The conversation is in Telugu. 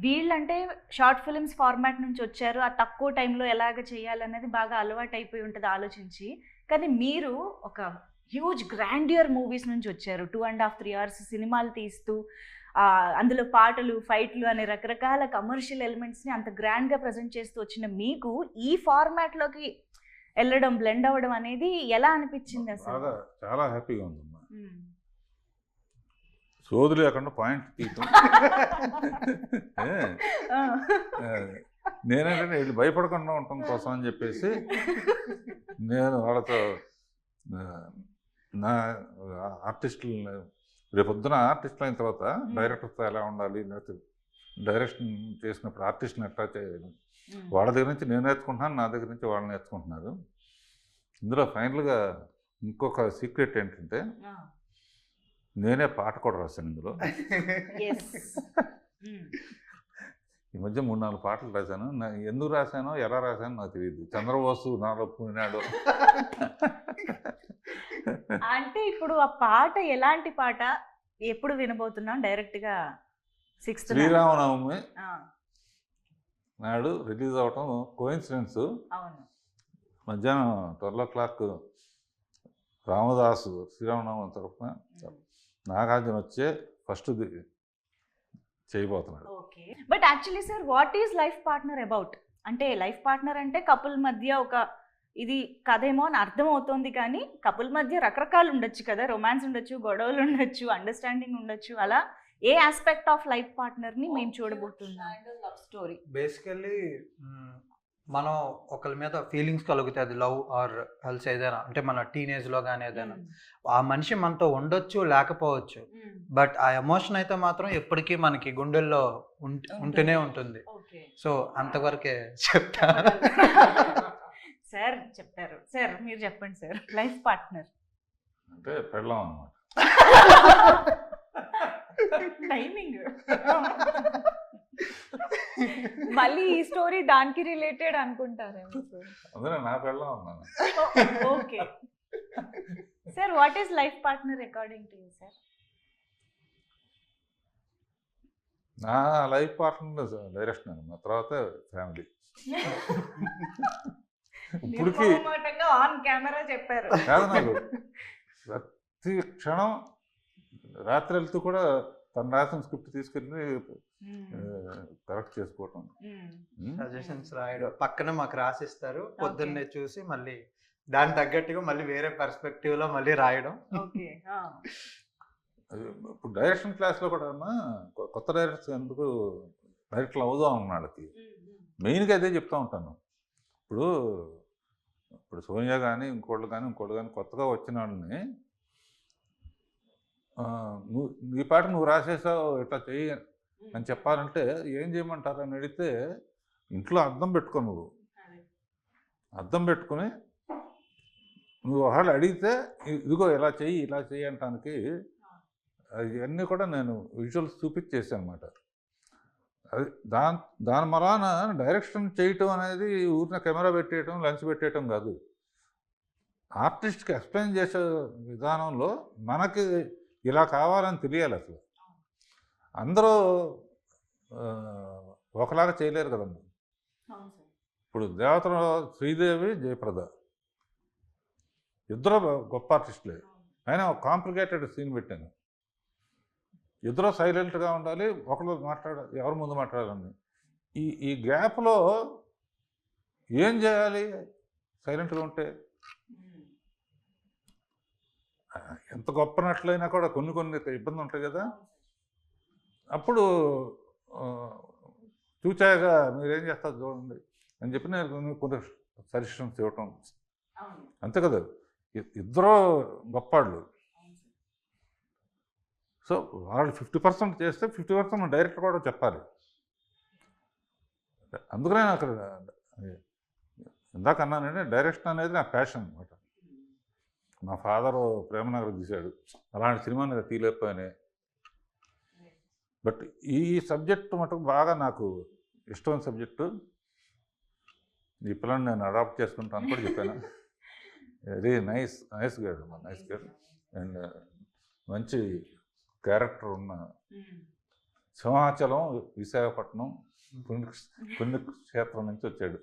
వీళ్ళంటే షార్ట్ ఫిల్మ్స్ ఫార్మాట్ నుంచి వచ్చారు. ఆ తక్కువ టైంలో ఎలాగ చేయాలనేది బాగా అలవాటు అయిపోయి ఉంటుంది ఆలోచించి. కానీ మీరు ఒక హ్యూజ్ గ్రాండియర్ మూవీస్ నుంచి వచ్చారు. 2.5, 3 hours సినిమాలు తీస్తూ అందులో పాటలు, ఫైట్లు అనే రకరకాల కమర్షియల్ ఎలిమెంట్స్ని అంత గ్రాండ్గా ప్రజెంట్ చేస్తూ వచ్చిన మీకు ఈ ఫార్మాట్లోకి వెళ్ళడం, బ్లెండ్ అవ్వడం అనేది ఎలా అనిపించింది అసలు? చాలా హ్యాపీగా ఉందమ్మా. సోది లేకుండా పాయింట్ తీయటం. నేనేంటంటే వీళ్ళు భయపడకుండా ఉండటం కోసం అని చెప్పేసి నేను వాళ్ళతో నా ఆర్టిస్టులు రేపొద్దున ఆర్టిస్టులు అయిన తర్వాత డైరెక్టర్తో ఎలా ఉండాలి, లేకపోతే డైరెక్షన్ చేసినప్పుడు ఆర్టిస్ట్ని ఎట్లా చేయాలి, వాళ్ళ దగ్గర నుంచి నేను నేర్చుకుంటున్నాను, నా దగ్గర నుంచి వాళ్ళు నేర్చుకుంటున్నారు. ఇందులో ఫైనల్గా ఇంకొక సీక్రెట్ ఏంటంటే నేనే పాట కూడా రాశాను ఇందులో. ఈ మధ్య 3-4 పాటలు రాశాను. ఎందుకు రాశానో ఎలా రాశానో నాకు తెలియదు. చంద్రబోసు నాలో పూనాడు. అంటే ఇప్పుడు ఆ పాట ఎలాంటి పాట, ఎప్పుడు వినబోతున్నాం? డైరెక్ట్గా 6th శ్రీరామనవమి నాడు రిలీజ్ అవటం కోయిన్సిడెన్స్. మధ్యాహ్నం 12 o'clock రామదాసు శ్రీరామనవమి తరఫున నాగార్జున వచ్చే ఫస్ట్ చేయబోతున్నాడు. Okay, but actually sir, what is life partner about? అంటే లైఫ్ పార్ట్నర్ అంటే కపుల్ మధ్య ఒక ఇది కథేమో అని అర్థం అవుతుంది, కానీ కపుల్ మధ్య రకరకాలు ఉండొచ్చు కదా. రొమాన్స్ ఉండొచ్చు, గొడవలు ఉండొచ్చు, అండర్స్టాండింగ్ ఉండొచ్చు. అలా ఏ ఆస్పెక్ట్ ఆఫ్ లైఫ్ పార్ట్నర్ని మేము చూడబోతున్నాం? లవ్ స్టోరీ బేసికల్లీ మనం ఒకరి మీద ఫీలింగ్స్ కలుగుతాయి, అది లవ్ ఆర్ ఎల్స్ ఏదైనా. అంటే మన టీనేజ్లో కానీ ఏదైనా ఆ మనిషి మనతో ఉండొచ్చు, లేకపోవచ్చు, బట్ ఆ ఎమోషన్ అయితే మాత్రం ఎప్పటికీ మనకి గుండెల్లో ఉంటూనే ఉంటుంది. సో అంతవరకే చెప్తా. సార్ చెప్పారు. సార్ మీరు చెప్పండి సార్. లైఫ్ పార్ట్నర్ అంటే పెళ్ళాం అన్నమాట. టైమింగ్ మళ్ళీ ఈ స్టోరీ దానికి రిలేటెడ్ అనుకుంటారేమో సార్. అందులో నా పెళ్ళాం అన్నాను. Okay sir, what is life partner according to you sir? నా లైఫ్ పార్ట్నర్ డైరెక్షన్ అన్నమాట, తర్వాత ఫ్యామిలీ. ఇప్పటికి ఆన్ కెమెరా చెప్పారు. కాదు, నాకు ప్రతి క్షణం రాత్రి వెళ్తూ కూడా తను రాసిన స్క్రిప్ట్ తీసుకెళ్ళి కరెక్ట్ చేసుకోవటం, సజెషన్స్ రాయడం, పక్కన మాకు రాసిస్తారు, పొద్దున్నే చూసి మళ్ళీ దాని తగ్గట్టుగా మళ్ళీ వేరే పర్స్పెక్టివ్లో మళ్ళీ రాయడం. ఇప్పుడు డైరెక్షన్ క్లాస్లో కూడా కొత్త డైరెక్టర్స్ ఎందుకు డైరెక్టర్లు అవుదాం అన్నాళ్ళకి మెయిన్గా అదే చెప్తూ ఉంటాను. ఇప్పుడు సోనియా కానీ ఇంకోళ్ళు కానీ కొత్తగా వచ్చిన వాళ్ళని నీ పాట నువ్వు రాసేసావు, ఇట్లా చెయ్యి అని చెప్పాలంటే ఏం చేయమంటారు అని అడిగితే ఇంట్లో అద్దం పెట్టుకో, నువ్వు అద్దం పెట్టుకుని నువ్వు ఒకళ్ళు అడిగితే ఇదిగో ఇలా చెయ్యి అంటానికి ఇవన్నీ కూడా నేను విజువల్స్ చూపించేసాను అనమాట. అది దాని మలాన డైరెక్షన్ చేయటం అనేది ఊరిన కెమెరా పెట్టేయటం, లెన్స్ పెట్టేయటం కాదు. ఆర్టిస్ట్కి ఎక్స్ప్లెయిన్ చేసే విధానంలో మనకి ఇలా కావాలని తెలియాలి. అసలు అందరూ ఒకలాగా చేయలేరు కదమ్మా. ఇప్పుడు దేవతలో శ్రీదేవి, జయప్రద ఇద్దరు గొప్ప ఆర్టిస్టులే. అయినా ఒక కాంప్లికేటెడ్ సీన్ పెట్టాను. ఇద్దరు సైలెంట్గా ఉండాలి, ఒకరు ఎవరి ముందు మాట్లాడాలని. ఈ గ్యాప్లో ఏం చేయాలి? సైలెంట్గా ఉంటే ఎంత గొప్ప నటులైనా కూడా కొన్ని ఇబ్బంది ఉంటాయి కదా. అప్పుడు చూచాగా మీరేం చేస్తారు చూడండి అని చెప్పి నేను కొన్ని సజెషన్స్ ఇవ్వటం, అంతే కదా. ఇద్దరు గొప్పవాళ్ళు. సో వాళ్ళు 50% చేస్తే 50% డైరెక్టర్ కూడా చెప్పాలి. అందుకనే నాకు ఇందాక అన్నానంటే డైరెక్షన్ అనేది నా ప్యాషన్ అనమాట. మా ఫాదరు ప్రేమనగర్ తీశాడు, అలాంటి సినిమాని తీయలేకపోయానే. బట్ ఈ సబ్జెక్ట్ మటుకు బాగా నాకు ఇష్టమైన సబ్జెక్టు. ఈ పిల్లని నేను అడాప్ట్ చేసుకుంటాను కూడా చెప్పాను. వెరీ నైస్ గర్ల్ అండ్ మంచి క్యారెక్టర్ ఉన్న సింహాచలం విశాఖపట్నం పుణ్యక్షేత్రం నుంచి వచ్చాడు.